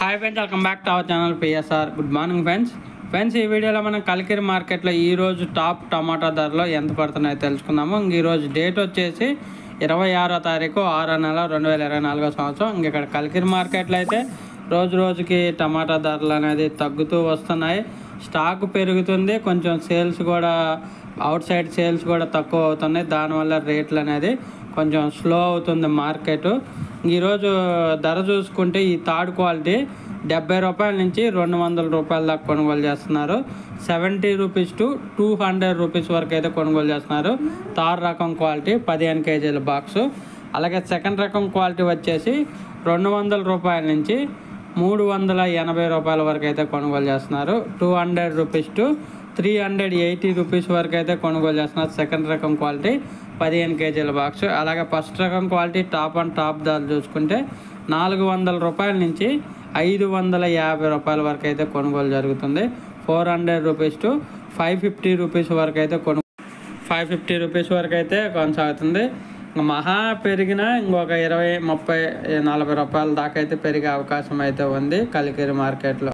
Hi friends, welcome back to our channel PSR. Good morning friends ఈ వీడియోలో మనం కలికిరి మార్కెట్లో ఈరోజు టాప్ టమాటా ధరలు ఎంత పడుతున్నాయో తెలుసుకుందాము. ఈరోజు డేట్ వచ్చేసి 26వ తారీఖు 6వ నెల 2024 సంవత్సరం. ఇక్కడ కలికిరి మార్కెట్లో అయితే రోజుకి టమాటా ధరలు అనేది తగ్గుతూ వస్తున్నాయి. స్టాక్ పెరుగుతుంది, కొంచెం సేల్స్ కూడా అవుట్ సైడ్ సేల్స్ కూడా తక్కువ అవుతున్నాయి. దానివల్ల రేట్లు అనేది కొంచెం స్లో అవుతుంది మార్కెట్. ఈరోజు ధర చూసుకుంటే ఈ థర్డ్ క్వాలిటీ 70 రూపాయల నుంచి 200 రూపాయల దాకా కొనుగోలు చేస్తున్నారు. 70 రూపీస్ టు 200 రూపీస్ వరకు అయితే కొనుగోలు చేస్తున్నారు. థర్డ్ రకం క్వాలిటీ 15 కేజీల బాక్సు. అలాగే సెకండ్ రకం క్వాలిటీ వచ్చేసి 200 రూపాయల నుంచి 380 రూపాయల వరకు అయితే కొనుగోలు చేస్తున్నారు. 200 రూపీస్ టు 380 రూపీస్ వరకు అయితే కొనుగోలు చేస్తున్నారు. సెకండ్ రకం క్వాలిటీ 15 కేజీల బాక్స్. అలాగే ఫస్ట్ రకం క్వాలిటీ టాప్ అండ్ టాప్ ధరలు చూసుకుంటే 400 రూపాయల నుంచి 550 రూపాయల వరకు అయితే కొనుగోలు జరుగుతుంది. 400 రూపీస్ టు 550 రూపీస్ వరకు అయితే 550 రూపీస్ వరకు అయితే కొనసాగుతుంది. మహా పెరిగినా ఇంకొక 20, 30, 40 రూపాయల దాకా అయితే పెరిగే అవకాశం అయితే ఉంది కలికిరి మార్కెట్లో.